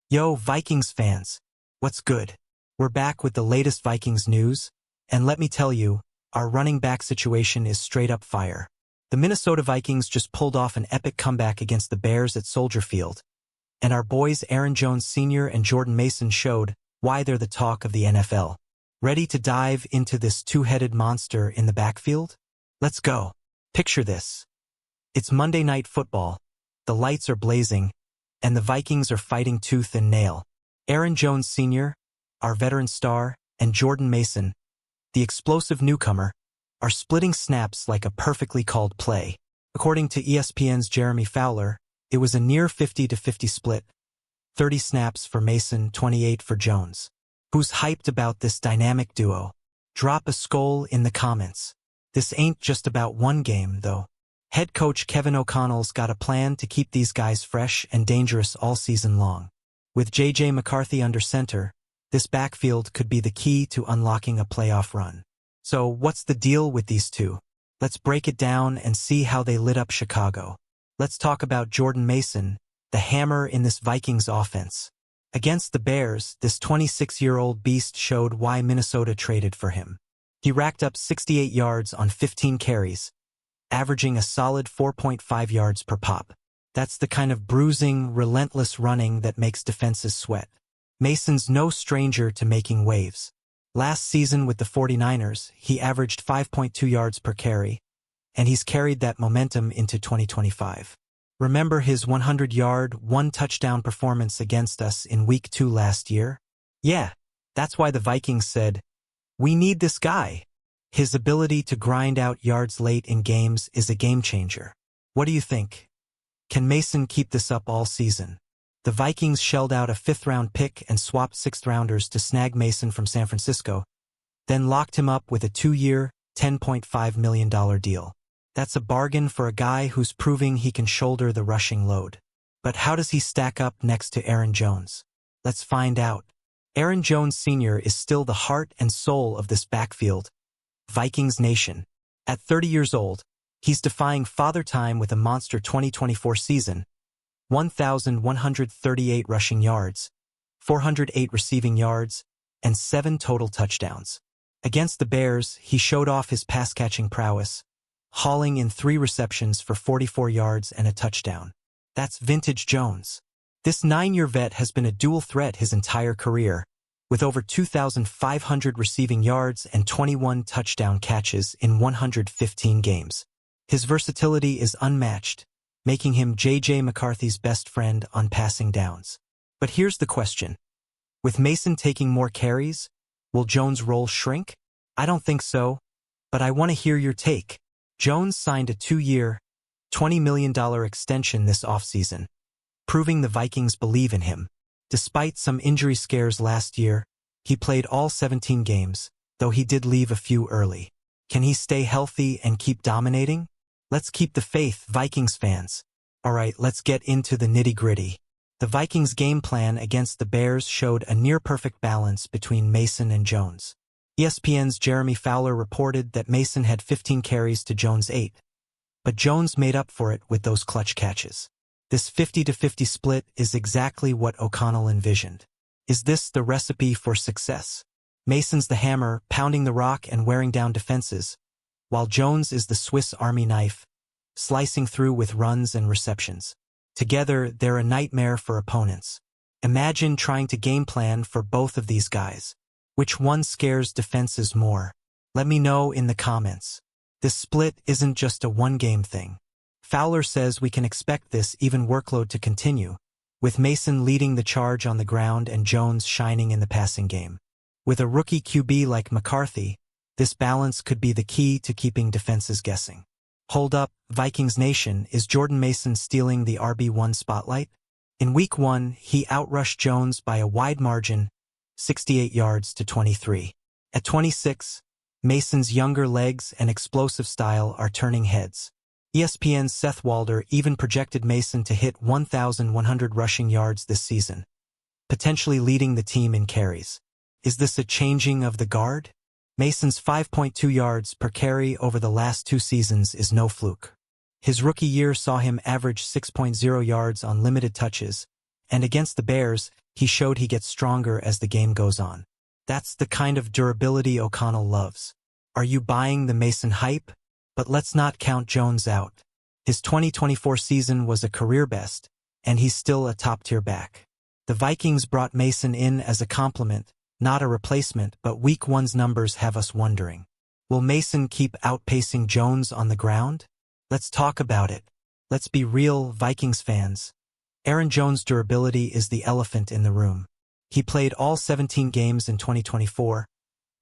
Yo, Vikings fans, what's good? We're back with the latest Vikings news, and let me tell you, our running back situation is straight up fire. The Minnesota Vikings just pulled off an epic comeback against the Bears at Soldier Field, and our boys Aaron Jones Sr. and Jordan Mason showed why they're the talk of the NFL. Ready to dive into this two-headed monster in the backfield? Let's go. Picture this. It's Monday Night Football, the lights are blazing, and the Vikings are fighting tooth and nail. Aaron Jones Sr., our veteran star, and Jordan Mason, the explosive newcomer, are splitting snaps like a perfectly called play. According to ESPN's Jeremy Fowler, it was a near 50-50 split, 30 snaps for Mason, 28 for Jones. Who's hyped about this dynamic duo? Drop a skull in the comments. This ain't just about one game, though. Head coach Kevin O'Connell's got a plan to keep these guys fresh and dangerous all season long. With J.J. McCarthy under center, this backfield could be the key to unlocking a playoff run. So what's the deal with these two? Let's break it down and see how they lit up Chicago. Let's talk about Jordan Mason, the hammer in this Vikings offense. Against the Bears, this 26-year-old beast showed why Minnesota traded for him. He racked up 68 yards on 15 carries, averaging a solid 4.5 yards per pop. That's the kind of bruising, relentless running that makes defenses sweat. Mason's no stranger to making waves. Last season with the 49ers, he averaged 5.2 yards per carry, and he's carried that momentum into 2025. Remember his 100-yard, one-touchdown performance against us in Week 2 last year? Yeah, that's why the Vikings said, "We need this guy." His ability to grind out yards late in games is a game-changer. What do you think? Can Mason keep this up all season? The Vikings shelled out a 5th-round pick and swapped 6th-rounders to snag Mason from San Francisco, then locked him up with a 2-year, $10.5 million deal. That's a bargain for a guy who's proving he can shoulder the rushing load. But how does he stack up next to Aaron Jones? Let's find out. Aaron Jones Sr. is still the heart and soul of this backfield, Vikings Nation. At 30 years old, he's defying father time with a monster 2024 season, 1,138 rushing yards, 408 receiving yards, and 7 total touchdowns. Against the Bears, he showed off his pass-catching prowess, hauling in 3 receptions for 44 yards and a touchdown. That's vintage Jones. This 9-year vet has been a dual threat his entire career, with over 2,500 receiving yards and 21 touchdown catches in 115 games. His versatility is unmatched, making him J.J. McCarthy's best friend on passing downs. But here's the question. With Mason taking more carries, will Jones' role shrink? I don't think so, but I want to hear your take. Jones signed a 2-year, $20 million extension this offseason, proving the Vikings believe in him. Despite some injury scares last year, he played all 17 games, though he did leave a few early. Can he stay healthy and keep dominating? Let's keep the faith, Vikings fans. Alright, let's get into the nitty-gritty. The Vikings' game plan against the Bears showed a near-perfect balance between Mason and Jones. ESPN's Jeremy Fowler reported that Mason had 15 carries to Jones' 8, but Jones made up for it with those clutch catches. This 50-50 split is exactly what O'Connell envisioned. Is this the recipe for success? Mason's the hammer, pounding the rock and wearing down defenses, while Jones is the Swiss Army knife, slicing through with runs and receptions. Together, they're a nightmare for opponents. Imagine trying to game plan for both of these guys. Which one scares defenses more? Let me know in the comments. This split isn't just a one-game thing. Fowler says we can expect this even workload to continue, with Mason leading the charge on the ground and Jones shining in the passing game. With a rookie QB like McCarthy, this balance could be the key to keeping defenses guessing. Hold up, Vikings Nation, is Jordan Mason stealing the RB1 spotlight? In Week 1, he outrushed Jones by a wide margin, 68 yards to 23. At 26, Mason's younger legs and explosive style are turning heads. ESPN's Seth Walder even projected Mason to hit 1,100 rushing yards this season, potentially leading the team in carries. Is this a changing of the guard? Mason's 5.2 yards per carry over the last 2 seasons is no fluke. His rookie year saw him average 6.0 yards on limited touches, and against the Bears, he showed he gets stronger as the game goes on. That's the kind of durability O'Connell loves. Are you buying the Mason hype? But let's not count Jones out. His 2024 season was a career best, and he's still a top-tier back. The Vikings brought Mason in as a complement, not a replacement, but Week 1's numbers have us wondering. Will Mason keep outpacing Jones on the ground? Let's talk about it. Let's be real, Vikings fans. Aaron Jones' durability is the elephant in the room. He played all 17 games in 2024,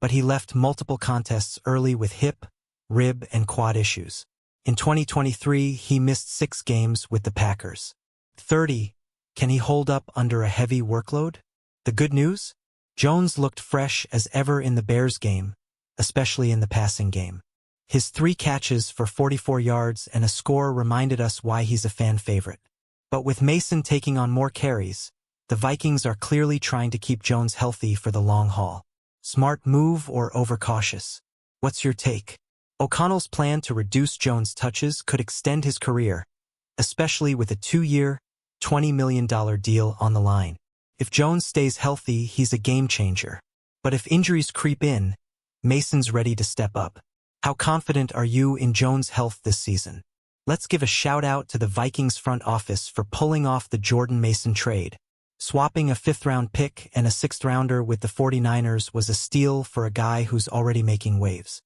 but he left multiple contests early with hip, rib, and quad issues. In 2023, he missed 6 games with the Packers. 30. Can he hold up under a heavy workload? The good news? Jones looked fresh as ever in the Bears game, especially in the passing game. His 3 catches for 44 yards and a score reminded us why he's a fan favorite. But with Mason taking on more carries, the Vikings are clearly trying to keep Jones healthy for the long haul. Smart move or overcautious? What's your take? O'Connell's plan to reduce Jones' touches could extend his career, especially with a 2-year, $20 million deal on the line. If Jones stays healthy, he's a game-changer. But if injuries creep in, Mason's ready to step up. How confident are you in Jones' health this season? Let's give a shout-out to the Vikings front office for pulling off the Jordan Mason trade. Swapping a 5th-round pick and a 6th-rounder with the 49ers was a steal for a guy who's already making waves.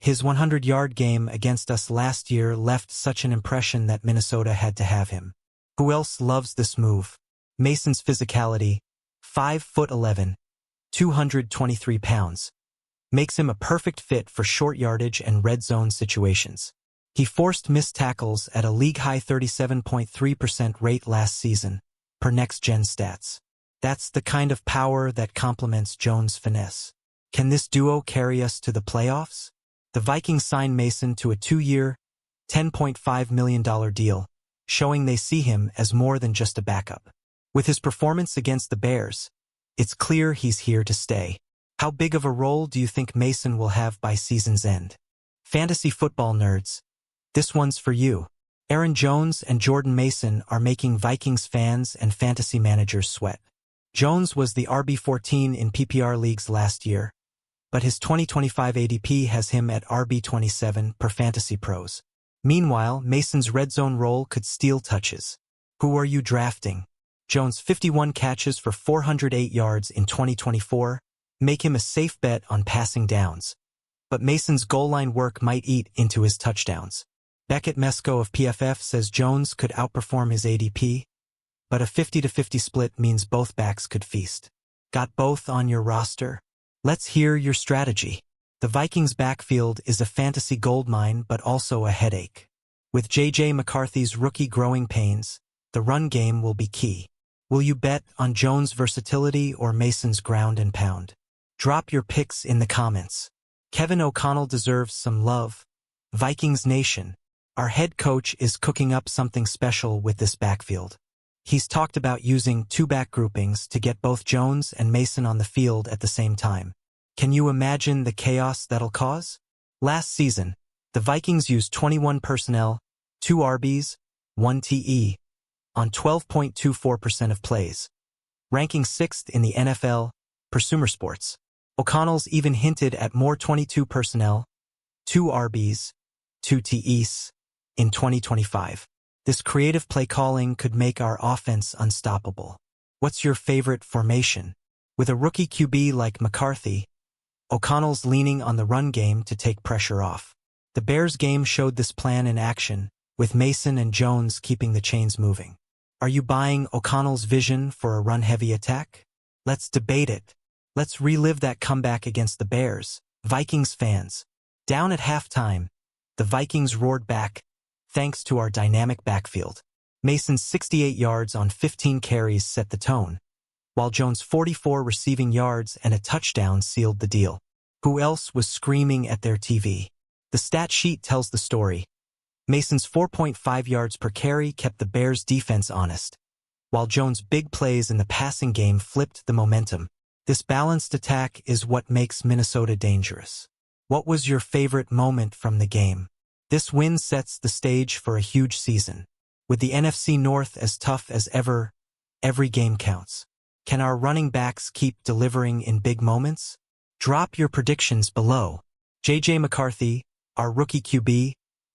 His 100-yard game against us last year left such an impression that Minnesota had to have him. Who else loves this move? Mason's physicality, 5'11", 223 pounds, makes him a perfect fit for short yardage and red zone situations. He forced missed tackles at a league-high 37.3% rate last season, per next-gen stats. That's the kind of power that complements Jones' finesse. Can this duo carry us to the playoffs? The Vikings signed Mason to a 2-year, $10.5 million deal, showing they see him as more than just a backup. With his performance against the Bears, it's clear he's here to stay. How big of a role do you think Mason will have by season's end? Fantasy football nerds, this one's for you. Aaron Jones and Jordan Mason are making Vikings fans and fantasy managers sweat. Jones was the RB14 in PPR leagues last year, but his 2025 ADP has him at RB27 per Fantasy Pros. Meanwhile, Mason's red zone role could steal touches. Who are you drafting? Jones' 51 catches for 408 yards in 2024 make him a safe bet on passing downs. But Mason's goal line work might eat into his touchdowns. Beckett Mesko of PFF says Jones could outperform his ADP, but a 50-50 split means both backs could feast. Got both on your roster? Let's hear your strategy. The Vikings backfield is a fantasy goldmine but also a headache. With J.J. McCarthy's rookie growing pains, the run game will be key. Will you bet on Jones' versatility or Mason's ground and pound? Drop your picks in the comments. Kevin O'Connell deserves some love. Vikings Nation, our head coach is cooking up something special with this backfield. He's talked about using 2 back groupings to get both Jones and Mason on the field at the same time. Can you imagine the chaos that'll cause? Last season, the Vikings used 21 personnel, 2 RBs, 1 TE, on 12.24% of plays, ranking 6th in the NFL per Sumer Sports. O'Connell's even hinted at more 22 personnel, 2 RBs, 2 TEs in 2025. This creative play calling could make our offense unstoppable. What's your favorite formation? With a rookie QB like McCarthy, O'Connell's leaning on the run game to take pressure off. The Bears game showed this plan in action, with Mason and Jones keeping the chains moving. Are you buying O'Connell's vision for a run-heavy attack? Let's debate it. Let's relive that comeback against the Bears. Vikings fans, down at halftime, the Vikings roared back, thanks to our dynamic backfield. Mason's 68 yards on 15 carries set the tone, while Jones' 44 receiving yards and a touchdown sealed the deal. Who else was screaming at their TV? The stat sheet tells the story. Mason's 4.5 yards per carry kept the Bears' defense honest, while Jones' big plays in the passing game flipped the momentum. This balanced attack is what makes Minnesota dangerous. What was your favorite moment from the game? This win sets the stage for a huge season. With the NFC North as tough as ever, every game counts. Can our running backs keep delivering in big moments? Drop your predictions below. J.J. McCarthy, our rookie QB,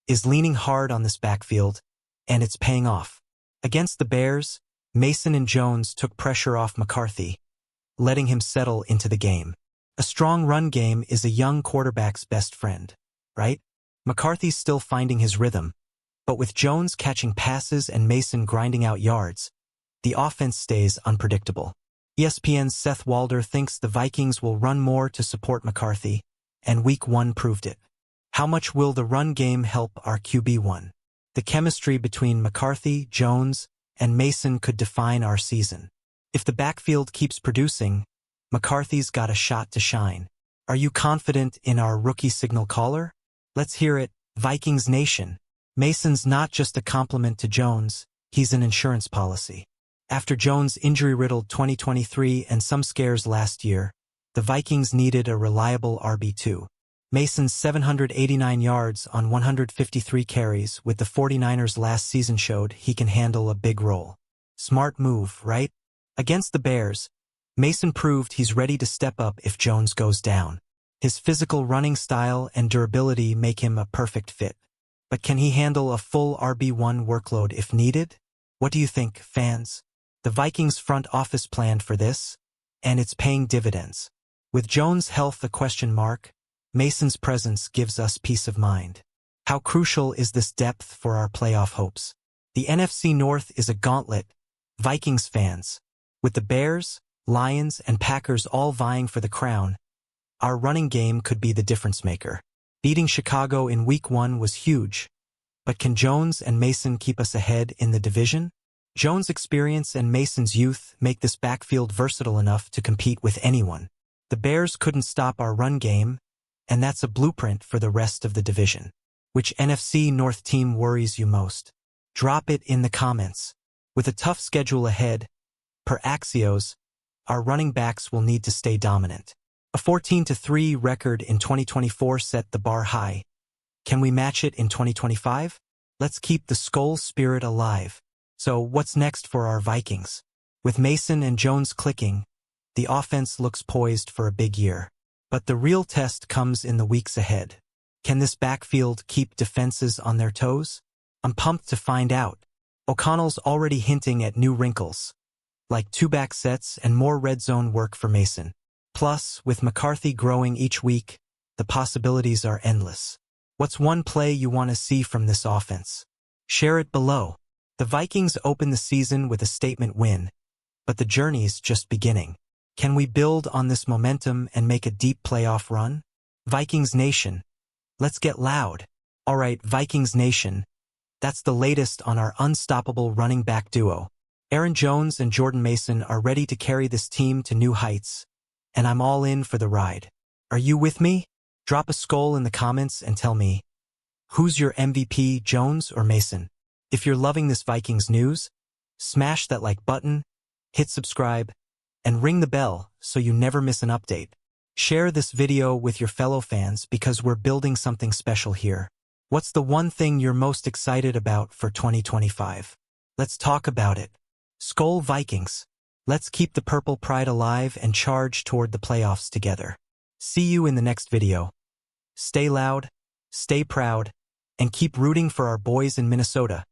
is leaning hard on this backfield, and it's paying off. Against the Bears, Mason and Jones took pressure off McCarthy, letting him settle into the game. A strong run game is a young quarterback's best friend, right? McCarthy's still finding his rhythm, but with Jones catching passes and Mason grinding out yards, the offense stays unpredictable. ESPN's Seth Walder thinks the Vikings will run more to support McCarthy, and Week 1 proved it. How much will the run game help our QB1? The chemistry between McCarthy, Jones, and Mason could define our season. If the backfield keeps producing, McCarthy's got a shot to shine. Are you confident in our rookie signal caller? Let's hear it, Vikings Nation. Mason's not just a compliment to Jones, he's an insurance policy. After Jones' injury-riddled 2023 and some scares last year, the Vikings needed a reliable RB2. Mason's 789 yards on 153 carries with the 49ers last season showed he can handle a big role. Smart move, right? Against the Bears, Mason proved he's ready to step up if Jones goes down. His physical running style and durability make him a perfect fit. But can he handle a full RB1 workload if needed? What do you think, fans? The Vikings front office planned for this, and it's paying dividends. With Jones' health a question mark, Mason's presence gives us peace of mind. How crucial is this depth for our playoff hopes? The NFC North is a gauntlet, Vikings fans. With the Bears, Lions, and Packers all vying for the crown, our running game could be the difference maker. Beating Chicago in Week 1 was huge, but can Jones and Mason keep us ahead in the division? Jones' experience and Mason's youth make this backfield versatile enough to compete with anyone. The Bears couldn't stop our run game, and that's a blueprint for the rest of the division. Which NFC North team worries you most? Drop it in the comments. With a tough schedule ahead, per Axios, our running backs will need to stay dominant. A 14-3 record in 2024 set the bar high. Can we match it in 2025? Let's keep the Skol spirit alive. So what's next for our Vikings? With Mason and Jones clicking, the offense looks poised for a big year. But the real test comes in the weeks ahead. Can this backfield keep defenses on their toes? I'm pumped to find out. O'Connell's already hinting at new wrinkles, like two-back sets and more red zone work for Mason. Plus, with McCarthy growing each week, the possibilities are endless. What's one play you want to see from this offense? Share it below. The Vikings open the season with a statement win, but the journey's just beginning. Can we build on this momentum and make a deep playoff run? Vikings Nation, let's get loud. Alright, Vikings Nation, that's the latest on our unstoppable running back duo. Aaron Jones and Jordan Mason are ready to carry this team to new heights, and I'm all in for the ride. Are you with me? Drop a skull in the comments and tell me, who's your MVP, Jones or Mason? If you're loving this Vikings news, smash that like button, hit subscribe, and ring the bell so you never miss an update. Share this video with your fellow fans because we're building something special here. What's the one thing you're most excited about for 2025? Let's talk about it. Skol Vikings. Let's keep the purple pride alive and charge toward the playoffs together. See you in the next video. Stay loud, stay proud, and keep rooting for our boys in Minnesota.